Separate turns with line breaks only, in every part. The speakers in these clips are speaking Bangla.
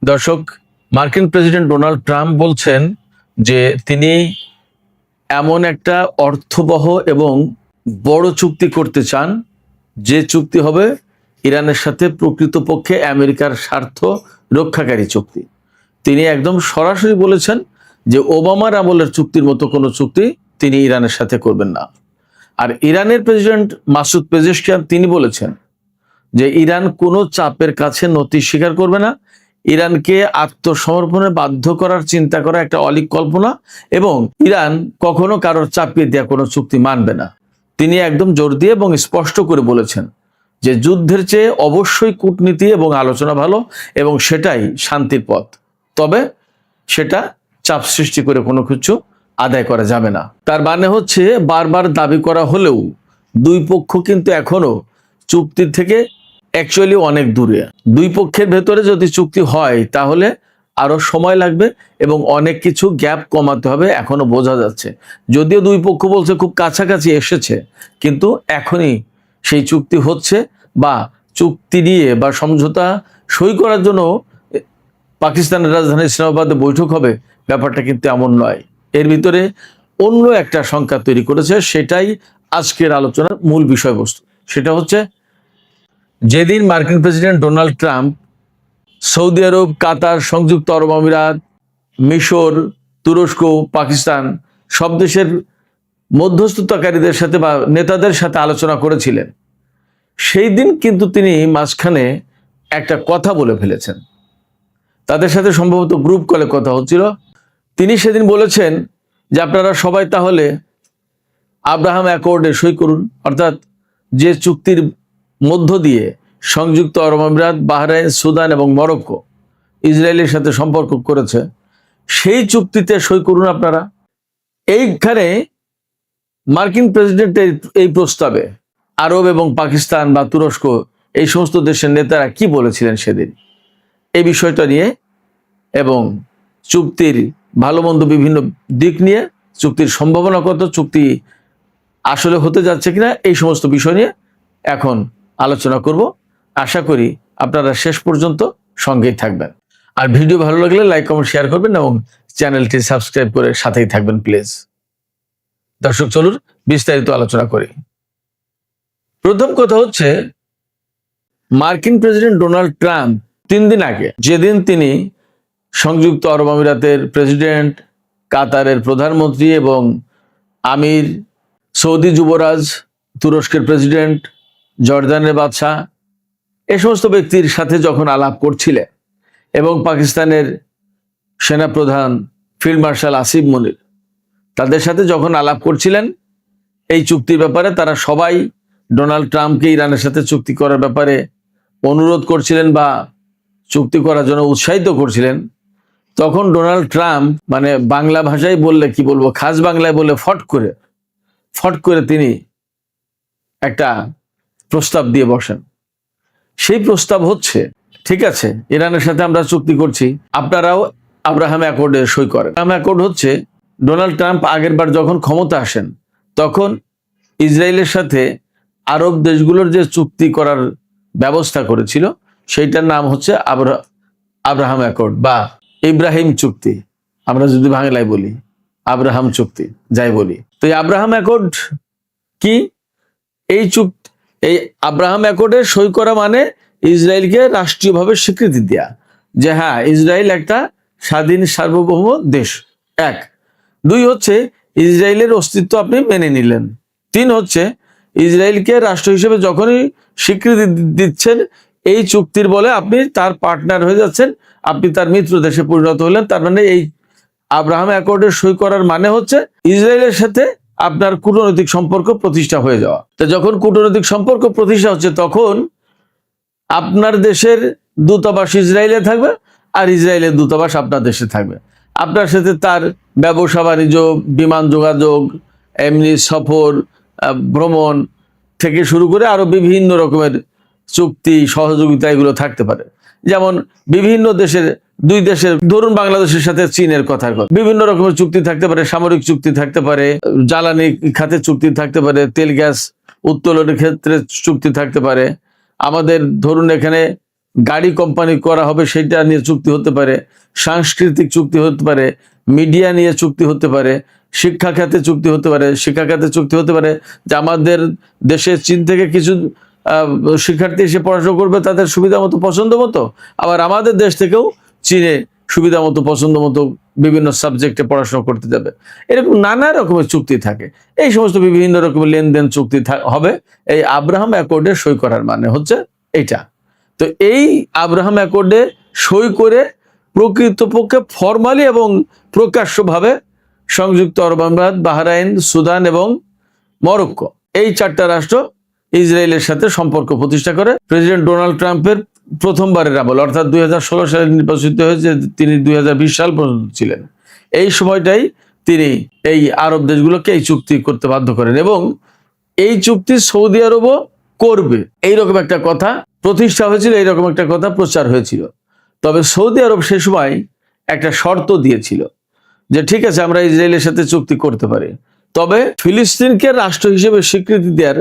দর্শক, মার্কিন প্রেসিডেন্ট ডোনাল্ড ট্রাম্প বলছেন যে তিনি এমন একটা অর্থবহ এবং বড় চুক্তি করতে চান, যে চুক্তি হবে ইরানের সাথে প্রকৃতপক্ষে আমেরিকার স্বার্থ রক্ষাকারী চুক্তি। তিনি একদম সরাসরি বলেছেন যে ওবামার আমলের চুক্তির মতো কোনো চুক্তি তিনি ইরানের সাথে করবেন না। আর ইরানের প্রেসিডেন্ট মাসুদ পেজেশকিয়ান তিনি বলেছেন যে ইরান কোনো চাপের কাছে নতি স্বীকার করবে না, ইরানকে আত্মসমর্পণে বাধ্য করার চিন্তা করা একটা অলীক কল্পনা, এবং ইরান কখনো কারোর চাপিয়ে দেওয়া কোনো চুক্তি মানবে না। তিনি একদম জোর দিয়ে এবং স্পষ্ট করে বলেছেন যে যুদ্ধের চেয়ে অবশ্যই কূটনীতি এবং আলোচনা ভালো, এবং সেটাই শান্তির পথ। তবে সেটা চাপ সৃষ্টি করে কোনো কিছু আদায় করা যাবে না। তার মানে হচ্ছে বারবার দাবি করা হলেও দুই পক্ষ কিন্তু এখনো চুক্তি থেকে অ্যাকচুয়ালি অনেক দূরে। দুই পক্ষের ভেতরে যদি চুক্তি হয় তাহলে আরো সময় লাগবে এবং অনেক কিছু গ্যাপ কমাতে হবে, এখনো বোঝা যাচ্ছে। যদিও দুই পক্ষ বলছে খুব কাছাকাছি এসেছে, কিন্তু এখনই সেই চুক্তি হচ্ছে বা চুক্তি নিয়ে বা সমঝোতা সই করার জন্য পাকিস্তানের রাজধানী ইসলামাবাদে বৈঠক হবে, ব্যাপারটা কিন্তু এমন নয়। এর ভিতরে অন্য একটা সংখ্যা তৈরি করেছে, সেটাই আজকের আলোচনার মূল বিষয়বস্তু। সেটা হচ্ছে যেদিন মার্কিন প্রেসিডেন্ট ডোনাল্ড ট্রাম্প সৌদি আরব, কাতার, সংযুক্ত আরব আমিরাত, মিশর, তুরস্ক, পাকিস্তান সব দেশের মধ্যস্থতাকারীদের সাথে বা নেতাদের সাথে আলোচনা করেছিলেন, সেই দিন কিন্তু তিনি মাঝখানে একটা কথা বলে ফেলেছেন। তাদের সাথে সম্ভবত গ্রুপ কলে কথা হচ্ছিল। তিনি সেদিন বলেছেন যে আপনারা সবাই তাহলে আব্রাহাম অ্যাকর্ডে সই করুন, অর্থাৎ যে চুক্তির মধ্য দিয়ে সংযুক্ত আরব আমিরাত, বাহরাইন, সুদান এবং মরক্কো ইসরায়েলের সাথে সম্পর্ক করেছে, সেই চুক্তিতে সই করুন আপনারা। এইখানে মার্কিন প্রেসিডেন্টের এই প্রস্তাবে আরব এবং পাকিস্তান বা তুরস্ক এই সমস্ত দেশের নেতারা কি বলেছিলেন সেদিন এই বিষয়টা নিয়ে, এবং চুক্তির ভালো মন্দ বিভিন্ন দিক নিয়ে, চুক্তির সম্ভাবনা কত, চুক্তি আসলে হতে যাচ্ছে কিনা, এই সমস্ত বিষয় নিয়ে এখন আলোচনা করব। আশা করি আপনারা শেষ পর্যন্ত সঙ্গেই থাকবেন। আর ভিডিও ভালো লাগলে লাইক, কমেন্ট, শেয়ার করবেন এবং চ্যানেলটি সাবস্ক্রাইব করে সাথেই থাকবেন প্লিজ। দর্শক, চলুন বিস্তারিত আলোচনা করি। প্রথম কথা হচ্ছে, মার্কিন প্রেসিডেন্ট ডোনাল্ড ট্রাম্প 3 দিন আগে, যেদিন তিনি সংযুক্ত আরব আমিরাতের প্রেসিডেন্ট, কাতারের প্রধানমন্ত্রী এবং আমির, সৌদি যুবরাজ, তুরস্কের প্রেসিডেন্ট, জর্দানের বাদশাহ, এ সমস্ত ব্যক্তির সাথে যখন আলাপ করছিলেন এবং পাকিস্তানের সেনাপ্রধান ফিল্ড মার্শাল আসিফ মনির তাদের সাথে যখন আলাপ করছিলেন এই চুক্তির ব্যাপারে, তারা সবাই ডোনাল্ড ট্রাম্পকে ইরানের সাথে চুক্তি করার ব্যাপারে অনুরোধ করছিলেন বা চুক্তি করার জন্য উৎসাহিত করছিলেন। তখন ডোনাল্ড ট্রাম্প, মানে বাংলা ভাষায় বললে কি বলবো, খাস বাংলায় বলে ফট করে তিনি একটা প্রস্তাব দিয়ে বসেন। সেই প্রস্তাব হচ্ছে, ঠিক আছে, ইরানের সাথে আমরা চুক্তি করছি, আপনারাও আব্রাহাম অ্যাকর্ডে সই করেন। আব্রাহাম অ্যাকর্ড হচ্ছে, ডোনাল্ড ট্রাম্প আগের বার যখন ক্ষমতা আসেন তখন ইসরায়েলের সাথে আরব দেশগুলোর যে চুক্তি করার ব্যবস্থা করেছিল সেইটার নাম হচ্ছে আব্রাহাম অ্যাকর্ড বা ইব্রাহিম চুক্তি। আমরা যদি বাংলায় বলি আব্রাহাম চুক্তি, যাই বলি। তো এই আব্রাহাম অ্যাকর্ড কি? এই আব্রাহাম অ্যাকর্ডে সই করা মানে ইসরায়েলকে রাষ্ট্রীয়ভাবে স্বীকৃতি দেয়া যে হ্যাঁ, ইসরায়েল একটা স্বাধীন সার্বভৌম দেশ। 1। 2 হচ্ছে ইসরায়েলের অস্তিত্ব আপনি মেনে নিলেন। 3 হচ্ছে ইসরায়েলকে রাষ্ট্র হিসেবে যখনই স্বীকৃতি দিচ্ছেন এই চুক্তির বলে আপনি তার পার্টনার হয়ে যাচ্ছেন, আপনি তার মিত্র দেশে পরিণত হলেন। তার মানে এই আব্রাহাম অ্যাকর্ডে সই করার মানে হচ্ছে ইসরায়েলের সাথে আপনার কূটনৈতিক সম্পর্ক প্রতিষ্ঠা হয়ে যাওয়া। তো যখন কূটনৈতিক সম্পর্ক প্রতিষ্ঠা হচ্ছে তখন আপনার দেশের দূতাবাস ইসরায়েলে থাকবে আর ইসরায়েলের দূতাবাস আপনার দেশে থাকবে। আপনার সাথে তার ব্যবসা বাণিজ্য, বিমান যোগাযোগ, এমনি সফর, ভ্রমণ থেকে শুরু করে আরো বিভিন্ন রকমের চুক্তি, সহযোগিতা এগুলো থাকতে পারে। যেমন বিভিন্ন দেশের, 2 দেশের, ধরুন বাংলাদেশের সাথে চীনের কথার কথা, বিভিন্ন রকমের চুক্তি থাকতে পারে, সামরিক চুক্তি থাকতে পারে, জ্বালানি খাতে চুক্তি থাকতে পারে, তেল গ্যাস উত্তোলনের ক্ষেত্রে চুক্তি থাকতে পারে। আমাদের ধরুন এখানে গাড়ি কোম্পানি করা হবে সেটা নিয়ে চুক্তি হতে পারে, সাংস্কৃতিক চুক্তি হতে পারে, মিডিয়া নিয়ে চুক্তি হতে পারে, শিক্ষা খাতে চুক্তি হতে পারে, শিক্ষা খাতে চুক্তি হতে পারে যে আমাদের দেশে চীন থেকে কিছু শিক্ষার্থী এসে পড়াশোনা করবে তাদের সুবিধা মতো পছন্দ মতো, আবার আমাদের দেশ থেকেও চীনে সুবিধা মতো পছন্দ মতো বিভিন্ন সাবজেক্টে পড়াশোনা করতে যাবে। এরকম নানা রকমের চুক্তি থাকে। এই সমস্ত বিভিন্ন রকমের লেনদেন চুক্তি হবে। এই আব্রাহাম অ্যাকর্ডে সই করার মানে হচ্ছে এইটা। তো এই আব্রাহাম অ্যাকর্ডে সই করে প্রকৃতপক্ষে ফরমালি এবং প্রকাশ্যভাবে সংযুক্ত আরব আমিরাত, বাহরাইন, সুদান এবং মরক্কো এই 4টা রাষ্ট্র ইসরায়েলের সাথে সম্পর্ক প্রতিষ্ঠা করে। প্রেসিডেন্ট ডোনাল্ড ট্রাম্পের প্রথমবারের আমল অর্থাৎ 2016 সালে নির্বাচিত হয়েছে, তিনি 2020 সাল পর্যন্ত ছিলেন। এই সময়টাই তিনি এই আরব দেশগুলোকে এই চুক্তি করতে বাধ্য করেন এবং এই চুক্তি সৌদি আরবও করবে এইরকম একটা কথা প্রতিষ্ঠা হয়েছিল, এইরকম একটা কথা প্রচার হয়েছিল। তবে সৌদি আরব সে সময় একটা শর্ত দিয়েছিল যে ঠিক আছে আমরা ইসরায়েলের সাথে চুক্তি করতে পারি, তবে ফিলিস্তিনকে রাষ্ট্র হিসেবে স্বীকৃতি দেওয়ার,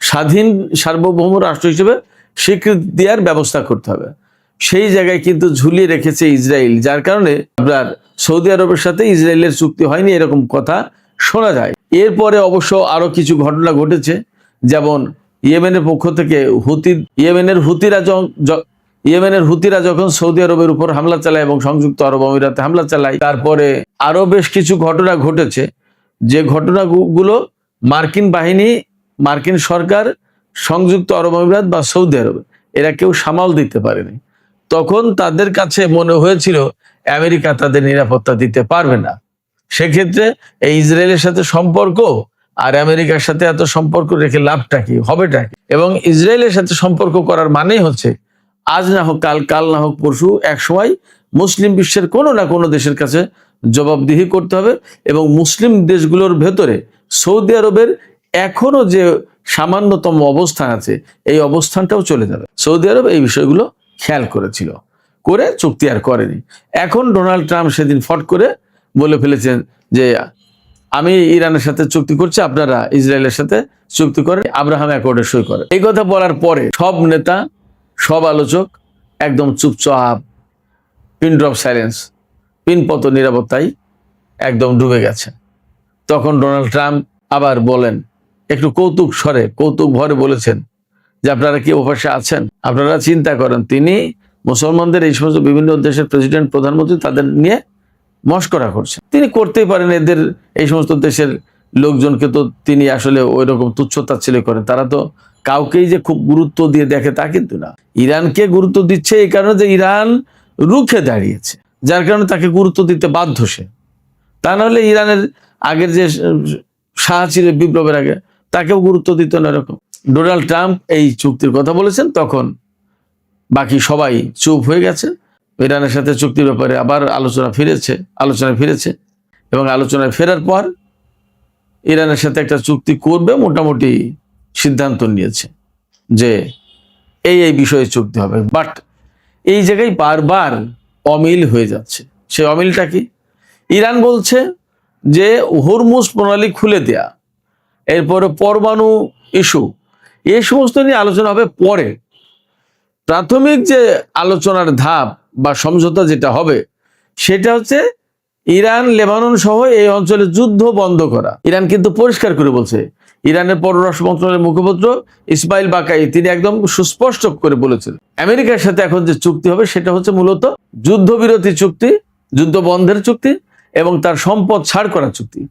স্বাধীন সার্বভৌম রাষ্ট্র হিসেবে স্বীকৃতি দেওয়ার ব্যবস্থা করতে হবে। সেই জায়গায় কিন্তু ঝুলিয়ে রেখেছে ইসরায়েল, যার কারণে আপনার সৌদি আরবের সাথে ইসরায়েলের চুক্তি হয়নি এরকম কথা শোনা যায়। এরপরে অবশ্য আরো কিছু ঘটনা ঘটেছে, যেমন ইয়েমেনের পক্ষ থেকে ইয়েমেনের হুতিরা যখন সৌদি আরবের উপর হামলা চালায় এবং সংযুক্ত আরব আমিরাতে হামলা চালায়, তারপরে আরো বেশ কিছু ঘটনা ঘটেছে যে ঘটনাগুলো মার্কিন বাহিনী, মার্কিন সরকার, সংযুক্ত আরব আমিরাত বা সৌদি আরব এরা কেউ সামাল দিতে পারেনি। তখন তাদের কাছে মনে হয়েছিল আমেরিকা তাদের নিরাপত্তা দিতে পারবে না। সেক্ষেত্রে এই ইসরায়েলের সাথে সম্পর্ক আর আমেরিকার সাথে এত সম্পর্ক রেখে লাভটা কি, হবেটা কি? এবং ইসরায়েলের সাথে সম্পর্ক করার মানেই হচ্ছে আজ না হোক কাল, কাল না হোক পরশু এক সময় মুসলিম বিশ্বের কোনো না কোনো দেশের কাছে জবাবদিহি করতে হবে এবং মুসলিম দেশগুলোর ভেতরে সৌদি আরবের এখনো যে সামান্যতম অবস্থান আছে এই অবস্থানটাও চলে যাবে। সৌদি আরব এই বিষয়গুলো খেয়াল করেছিল, করে চুক্তি আর করেনি। এখন ডোনাল্ড ট্রাম্প সেদিন ফট করে বলে ফেলেছেন যে আমি ইরানের সাথে চুক্তি করছি, আপনারা ইসরায়েলের সাথে চুক্তি করে আব্রাহাম অ্যাকর্ডে সই করে। এই কথা বলার পরে সব নেতা, সব আলোচক একদম চুপচাপ, পিন ড্রপ সাইলেন্স, পিনপত নিরাপত্তায় একদম ডুবে গেছে। তখন ডোনাল্ড ট্রাম্প আবার বলেন, একটু কৌতুক স্বরে, কৌতুক ভরে বলেছেন যে আপনারা কি অবশ্যই আছেন, আপনারা চিন্তা করেন তিনি মুসলমানদের এই সমস্ত বিভিন্ন দেশের প্রেসিডেন্ট, প্রধানমন্ত্রী তাদের নিয়ে মস্করা করছেন। তিনি করতেই পারেন, এদের এই সমস্ত দেশের লোকজনকে তো তিনি আসলে ওই রকম তুচ্ছতাচ্ছিল্য করেন। তারা তো কাউকেই যে খুব গুরুত্ব দিয়ে দেখে তা কিন্তু না। ইরানকে গুরুত্ব দিচ্ছে এই কারণে যে ইরান রুখে দাঁড়িয়েছে, যার কারণে তাকে গুরুত্ব দিতে বাধ্য সে। তা নাহলে ইরানের আগের যে শাহ ছিল বিপ্লবের আগে, তাকেও গুরুত্ব দিত না এরকম। ডোনাল্ড ট্রাম্প এই চুক্তির কথা বলেছেন, তখন বাকি সবাই চুপ হয়ে গেছে। ইরানের সাথে চুক্তির ব্যাপারে আবার আলোচনায় ফিরেছে এবং আলোচনায় ফেরার পর ইরানের সাথে একটা চুক্তি করবে মোটামুটি সিদ্ধান্ত নিয়েছে যে এই বিষয়ে চুক্তি হবে। বাট এই জায়গায় বারবার অমিল হয়ে যাচ্ছে। সেই অমিলটা কি? ইরান বলছে যে হরমুজ প্রণালী খুলে দেয়া, এরপরে পরমাণু ইস্যু, এই সমস্ত নিয়ে আলোচনা হবে পরে। প্রাথমিক যে আলোচনার ধাপ বা সমঝোতা যেটা হবে সেটা হচ্ছে ইরান, লেবানন সহ এই অঞ্চলে যুদ্ধ বন্ধ করা। ইরান কিন্তু পরিষ্কার করে বলছে, ইরানের পররাষ্ট্র মন্ত্রণালয়ের মুখপাত্র ইসমাইল বাকাই তিনি একদম সুস্পষ্ট করে বলেছেন আমেরিকার সাথে এখন যে চুক্তি হবে সেটা হচ্ছে মূলত যুদ্ধবিরতি চুক্তি, যুদ্ধ বন্ধের চুক্তি এবং তার সম্পদ ছাড় করার চুক্তি।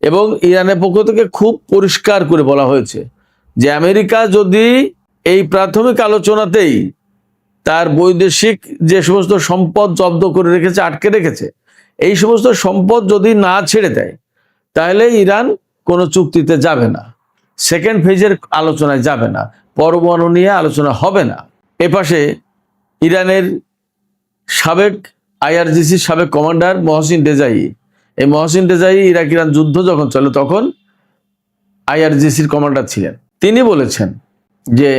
এবং ইরানের পক্ষ থেকে খুব পরিষ্কার করে বলা হয়েছে যে আমেরিকা যদি এই প্রাথমিক আলোচনাতেই তার বৈদেশিক যে সমস্ত সম্পদ জব্দ করে রেখেছে, আটকে রেখেছে, এই সমস্ত সম্পদ যদি না ছেড়ে দেয় তাহলে ইরান কোনো চুক্তিতে যাবে না, সেকেন্ড ফেজের আলোচনায় যাবে না, পরমাণু নিয়ে আলোচনা হবে না। এপাশে ইরানের সাবেক আইআরজিসির সাবেক কমান্ডার মহসিন রেজাই, এই মহসিন রেজাই ইরাক ইরান যুদ্ধ যখন চলে তখন আইআরজিসির কমান্ডার ছিলেন। তিনি বলেছেন যে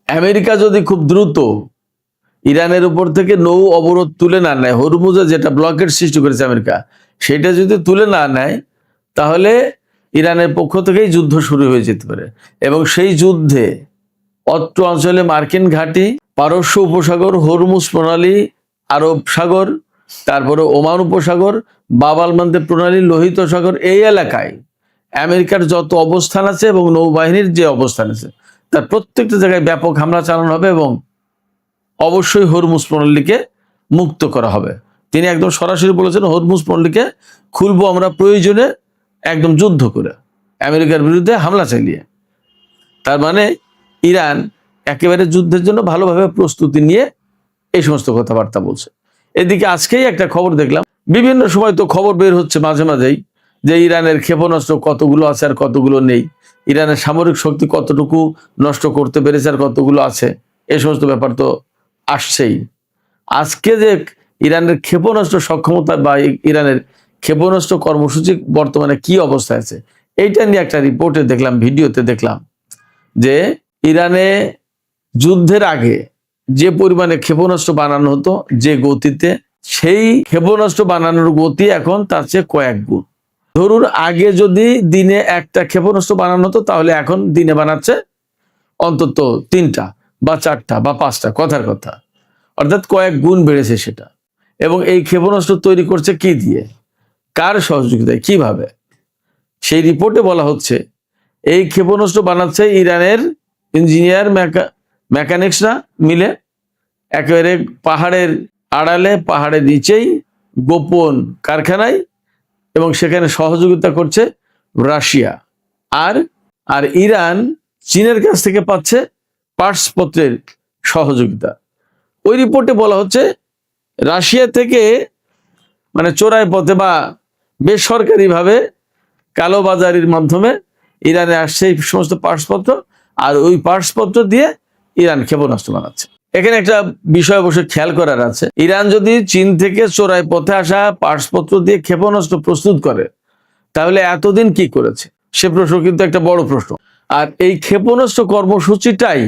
আমেরিকা যদি খুব দ্রুত ইরানের উপর থেকে নৌ অবরোধ তুলে না নেয়, হরমুজে যেটা ব্লকের সৃষ্টি করেছে আমেরিকা, সেটা যদি তুলে না নেয় তাহলে ইরানের পক্ষ থেকেই যুদ্ধ শুরু হয়ে যেতে পারে এবং সেই যুদ্ধে অত্র অঞ্চলে মার্কিন ঘাঁটি পারস্য উপসাগর, হরমুজ প্রণালী, আরব সাগর, তারপরে ওমান উপসাগর, বাব আল মানদেব প্রণালী, লোহিত সাগর, এই এলাকায় আমেরিকার যত অবস্থান আছে এবং নৌবাহিনীর যে অবস্থান আছে তার প্রত্যেকটা জায়গায় ব্যাপক হামলা চালানো হবে এবং অবশ্যই হরমুজ প্রণালীকে মুক্ত করা হবে। তিনি একদম সরাসরি বলেছেন হরমুজ প্রণালীকে খুলবো আমরা প্রয়োজনে, একদম যুদ্ধ করে, আমেরিকার বিরুদ্ধে হামলা চালিয়ে। তার মানে ইরান একেবারে যুদ্ধের জন্য ভালোভাবে প্রস্তুতি নিয়ে এই সমস্ত কথাবার্তা বলছে। এদিকে আজকেই একটা খবর দেখলাম, বিভিন্ন সময় তো খবর বের হচ্ছে মাঝে মাঝেই, যে ইরানের ক্ষেপণাস্ত্র কতগুলো আছে আর কতগুলো নেই, ইরানের সামরিক শক্তি কতটুকু নষ্ট করতে পেরেছে আর কতগুলো আছে, এই সমস্ত ব্যাপার তো আসছেই। আজকে যে ইরানের ক্ষেপণাস্ত্র সক্ষমতা বা ইরানের ক্ষেপণাস্ত্র কর্মসূচি বর্তমানে কি অবস্থায় আছে, এইটা নিয়ে একটা রিপোর্টে দেখলাম, ভিডিওতে দেখলাম যে ইরানে যুদ্ধের আগে যে পরিমাণে ক্ষেপণাস্ত্র বানানো হতো যে গতিতে, সেই ক্ষেপণাস্ত্র বানানোর গতি এখন তার চেয়ে কয়েক গুণ। ধরুন আগে যদি দিনে একটা ক্ষেপণাস্ত্র বানানো হতো, তাহলে এখন দিনে বানাচ্ছে অন্তত 3টা বা 4টা বা 5টা, কথার কথা, অর্থাৎ কয়েক গুণ বেড়েছে সেটা। এবং এই ক্ষেপণাস্ত্র তৈরি করছে কি দিয়ে, কার সহযোগিতায়, কিভাবে? সেই রিপোর্টে বলা হচ্ছে এই ক্ষেপণাস্ত্র বানাচ্ছে ইরানের ইঞ্জিনিয়ার মেকানিক্সরা মিলে, একেবারে পাহাড়ের আড়ালে, পাহাড়ের নিচেই গোপন কারখানায়, এবং সেখানে সহযোগিতা করছে রাশিয়া। আর আর ইরান চীনের কাছ থেকে পাচ্ছে পার্টসপত্রের সহযোগিতা। ওই রিপোর্টে বলা হচ্ছে রাশিয়া থেকে, মানে চোরাই পথে বা বেসরকারিভাবে কালোবাজারির মাধ্যমে ইরানে আসছে এই সমস্ত পার্টসপত্র, আর ওই পার্টসপত্র দিয়ে ইরান ক্ষেপণাস্ত্র বানাচ্ছে। এখানে একটা বিষয় অবশ্যই খেয়াল করার আছে, ইরান যদি চীন থেকে চোরাই পথে আসা পার্টসপত্র দিয়ে ক্ষেপণাস্ত্র প্রস্তুত করে, তাহলে এতদিন কি করেছে, সে প্রশ্ন কিন্তু একটা বড় প্রশ্ন। আর এই ক্ষেপণাস্ত্র কর্মসূচিটাই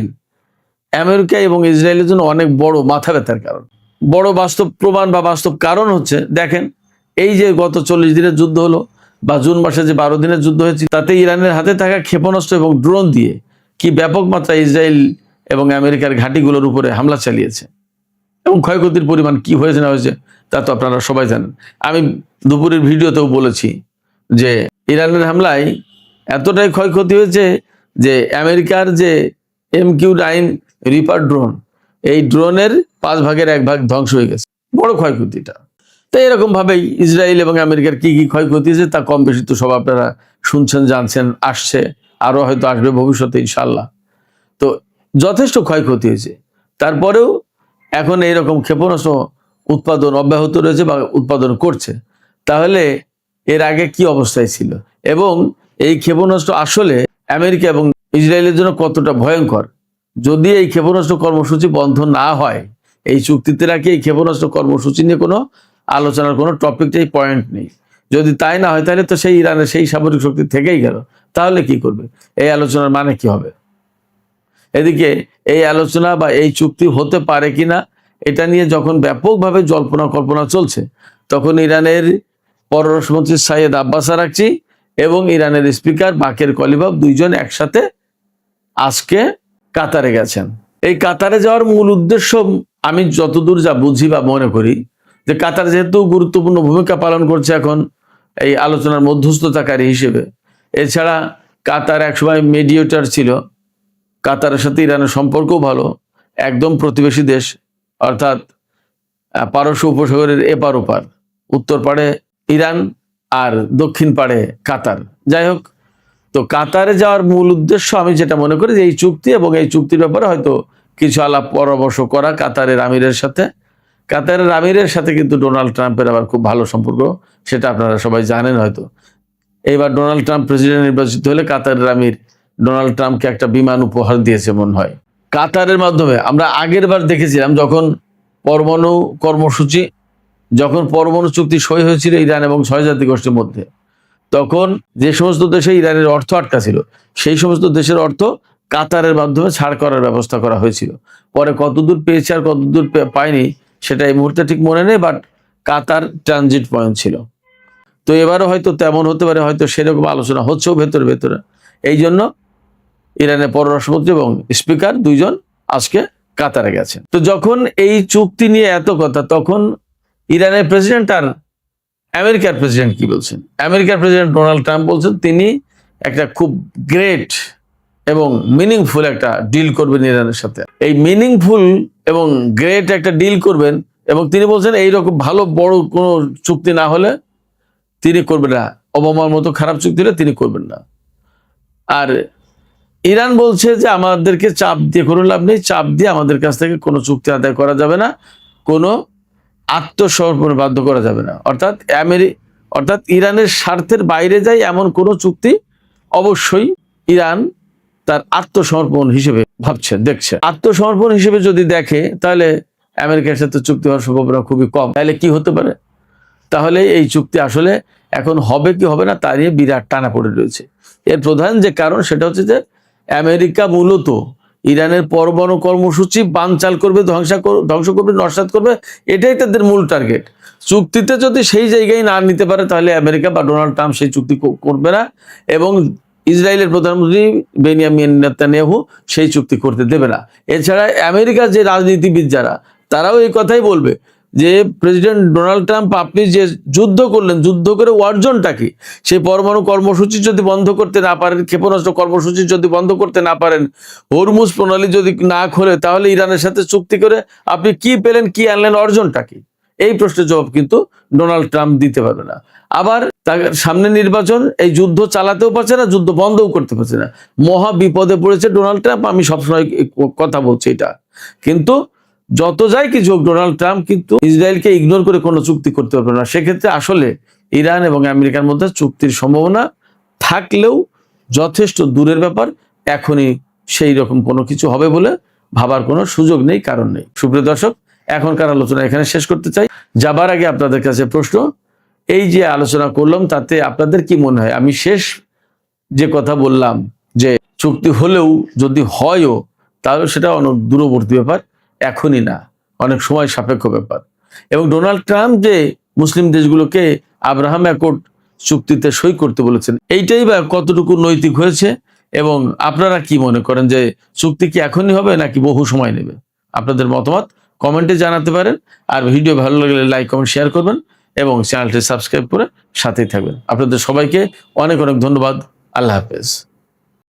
আমেরিকা এবং ইসরায়েলের জন্য অনেক বড় মাথা ব্যথার কারণ। বড় বাস্তব প্রমাণ বা বাস্তব কারণ হচ্ছে, দেখেন এই যে গত 40 দিনের যুদ্ধ হলো, বা জুন মাসে যে 12 দিনের যুদ্ধ হয়েছে, তাতে ইরানের হাতে থাকা ক্ষেপণাস্ত্র এবং ড্রোন দিয়ে কি ব্যাপক মাত্রায় ইসরায়েল এবং আমেরিকার ঘাঁটিগুলোর উপরে হামলা চালিয়েছে, এবং ক্ষয়ক্ষতির পরিমাণ কি হয়েছে না হয়েছে তা তো আপনারা সবাই জানেন। আমি দুপুরের ভিডিওতেও বলেছি যে ইরানের হামলায় এতটাই ক্ষয়ক্ষতি হয়েছে যে আমেরিকার যে MQ-9 রিপার ড্রোন, এই ড্রোনের 5 ভাগের 1 ভাগ ধ্বংস হয়ে গেছে, বড় ক্ষয়ক্ষতিটা। তো এরকম ভাবেই ইসরায়েল এবং আমেরিকার কি কি ক্ষয়ক্ষতি হয়েছে তা কম বেশি তো সব আপনারা শুনছেন, জানছেন, আসছে, আরো হয়তো আসবে ভবিষ্যতে ইনশাল্লাহ। তো যথেষ্ট ক্ষয়ক্ষতি হয়েছে, তারপরেও এখন এইরকম ক্ষেপণাস্ত্র উৎপাদন অব্যাহত রয়েছে বা উৎপাদন করছে। তাহলে এর আগে কি অবস্থায় ছিল, এবং এই ক্ষেপণাস্ত্র আসলে আমেরিকা এবং ইসরায়েলের জন্য কতটা ভয়ঙ্কর। যদি এই ক্ষেপণাস্ত্র কর্মসূচি বন্ধ না হয়, এই চুক্তিতে রাখি এই ক্ষেপণাস্ত্র কর্মসূচি নিয়ে কোনো আলোচনার কোনো টপিকটাই পয়েন্ট নেই। যদি তাই না হয়, তাহলে তো সেই ইরানের সেই সামরিক শক্তি থেকেই গেল, তাহলে কি করবে, এই আলোচনার মানে কি হবে? এদিকে এই আলোচনা বা এই চুক্তি হতে পারে কিনা এটা নিয়ে যখন ব্যাপকভাবে জল্পনা কল্পনা চলছে, তখন ইরানের পররাষ্ট্রমন্ত্রী সাইয়েদ আব্বাস আরাকচি এবং ইরানের স্পিকার বাকের কলিবাফ দুইজন একসাথে আজকে কাতারে গেছেন। এই কাতারে যাওয়ার মূল উদ্দেশ্য, আমি যতদূর যা বুঝি বা মনে করি, যে কাতার যেহেতু গুরুত্বপূর্ণ ভূমিকা পালন করছে এখন এই আলোচনার মধ্যস্থতাকারী হিসেবে, এছাড়া কাতার একসময় মিডিয়েটর ছিল, কাতারের সাথে ইরানের সম্পর্কও ভালো, একদম প্রতিবেশী দেশ, অর্থাৎ পারস্য উপসাগরের এপার ওপার, উত্তর পাড়ে ইরান আর দক্ষিণ পাড়ে কাতার। যাই হোক, তো কাতারে যাওয়ার মূল উদ্দেশ্য আমি যেটা মনে করি যে এই চুক্তি, এবং এই চুক্তির ব্যাপারে হয়তো কিছু আলাপ পরামর্শ করা কাতারের আমিরের সাথে। কাতারের আমিরের সাথে কিন্তু ডোনাল্ড ট্রাম্পের আবার খুব ভালো সম্পর্ক, সেটা আপনারা সবাই জানেন হয়তো। এইবার ডোনাল্ড ট্রাম্প প্রেসিডেন্ট নির্বাচিত হলে কাতারের আমির ডোনাল্ড ট্রাম্পকে একটা বিমান উপহার দিয়েছে মনে হয়। কাতারের মাধ্যমে আমরা আগের বার দেখেছিলাম যখন পরমাণু কর্মসূচি, যখন পরমাণু চুক্তি সই হয়েছিল ইরান এবং 6 জাতি গোষ্ঠীর মধ্যে, তখন যে সমস্ত দেশে ইরানের অর্থ আটকা ছিল, সেই সমস্ত দেশের অর্থ কাতারের মাধ্যমে ছাড় করার ব্যবস্থা করা হয়েছিল। পরে কতদূর পেয়েছে আর কতদূর পায়নি সেটা এই মুহূর্তে ঠিক মনে নেই, বাট কাতার ট্রানজিট পয়েন্ট ছিল। তো এবারও হয়তো তেমন হতে পারে, হয়তো সেরকম আলোচনা হচ্ছেও ভেতরে ভেতরে। এই জন্য ইরানের পররাষ্ট্রমন্ত্রী এবং স্পিকার দুইজন আজকে কাতারে গেছেন। তো যখন এই চুক্তি নিয়ে এত কথা, তখন ইরানের প্রেসিডেন্ট আর আমেরিকার প্রেসিডেন্ট কি বলছেন? আমেরিকার প্রেসিডেন্ট ডোনাল্ড ট্রাম্প বলছেন তিনি একটা খুব গ্রেট এবং মিনিংফুল একটা ডিল করবেন ইরানের সাথে। এই মিনিংফুল এবং গ্রেট একটা ডিল করবেন, এবং তিনি বলছেন এইরকম ভালো বড় কোনো চুক্তি না হলে তিনি করবেন না, ওবামার মতো খারাপ চুক্তি হলে তিনি করবেন না। আর ইরান বলছে যে আমাদেরকে চাপ দিয়ে কোনো লাভ নেই, চাপ দিয়ে আমাদের কাছ থেকে কোনো চুক্তি আদায় করা যাবে না, কোনো আত্মসমর্পণে বাধ্য করা যাবে না। অর্থাৎ ইরানের স্বার্থের বাইরে যায় এমন কোনো চুক্তি অবশ্যই ইরান তার আত্মসমর্পণ হিসেবে দেখছে। আত্মসমর্পণ হিসেবে যদি দেখে তাহলে আমেরিকার সাথে চুক্তি হওয়ার সম্ভাবনা খুবই কম। তাহলে কি হতে পারে? তাহলে এই চুক্তি আসলে এখন হবে কি হবে না তা নিয়ে বিরাট টানা পড়ে রয়েছে। এর প্রধান যে কারণ সেটা হচ্ছে যে আমেরিকা মূলত ইরানের পরমাণু কর্মসূচি বানচাল করবে, ধ্বংস করবে, নস্যাৎ করবে, এটাই তাদের মূল টার্গেট। চুক্তিতে যদি সেই জায়গায় না নিতে পারে তাহলে আমেরিকা বা ডোনাল্ড ট্রাম্প সেই চুক্তি করবে না, এবং ইসরায়েলের প্রধানমন্ত্রী বেনিয়ামিন নেতানিয়াহু সেই চুক্তি করতে দেবে না। এছাড়া আমেরিকার যে রাজনীতিবিদ যারা, তারাও এই কথাই বলবে যে প্রেসিডেন্ট ডোনাল্ড ট্রাম্প আপনি যে যুদ্ধ করলেন, যুদ্ধ করে অর্জনটা কি? সেই পরমাণু কর্মসূচি যদি বন্ধ করতে না পারেন, ক্ষেপণাস্ত্র কর্মসূচি যদি বন্ধ করতে না পারেন, হরমুজ প্রণালী যদি না খোলে, তাহলে ইরানের সাথে চুক্তি করে আপনি কি পেলেন, কি আনলেন, অর্জনটা কি? এই প্রশ্নের জবাব কিন্তু ডোনাল্ড ট্রাম্প দিতে পারবে না। আবার তার সামনে নির্বাচন, এই যুদ্ধ চালাতেও পারছে না, যুদ্ধ বন্ধও করতে পারছে না, মহা বিপদে পড়েছে ডোনাল্ড ট্রাম্প। আমি সবসময় কথা বলছি এটা, কিন্তু যত যাই কিছু হোক, ডোনাল্ড ট্রাম্প কিন্তু ইসরায়েলকে ইগনোর করে কোনো চুক্তি করতে পারবে না। সেক্ষেত্রে আসলে ইরান এবং আমেরিকার মধ্যে চুক্তির সম্ভাবনা থাকলেও যথেষ্ট দূরের ব্যাপার। এখনই সেই রকম কোনো কিছু হবে বলে ভাবার কোনো সুযোগ নেই, কারণ নেই। সুপ্রিয় দর্শক, এখনকার আলোচনা এখানে শেষ করতে চাই। যাবার আগে আপনাদের কাছে প্রশ্ন, এই যে আলোচনা করলাম তাতে আপনাদের কি মনে হয়? আমি শেষ যে কথা বললাম যে চুক্তি হলেও যদি হয়ও, তাহলে সেটা অনেক দূরবর্তী ব্যাপার, এখনই না, অনেক সময় সাপেক্ষ ব্যাপার। এবং ডোনাল্ড ট্রাম্প যে মুসলিম দেশগুলোকে আব্রাহাম অ্যাকর্ড চুক্তিতে সই করতে বলেছেন, এইটাই বা কতটুকু নৈতিক হয়েছে? এবং আপনারা কি মনে করেন যে চুক্তি কি এখনই হবে নাকি বহু সময় নেবে? আপনাদের মতামত কমেন্টে জানাতে পারেন। আর ভিডিও ভালো লাগলে লাইক, কমেন্ট, শেয়ার করবেন এবং চ্যানেলটি সাবস্ক্রাইব করে সাথেই থাকবেন। আপনাদের সবাইকে অনেক অনেক ধন্যবাদ। আল্লাহ হাফেজ।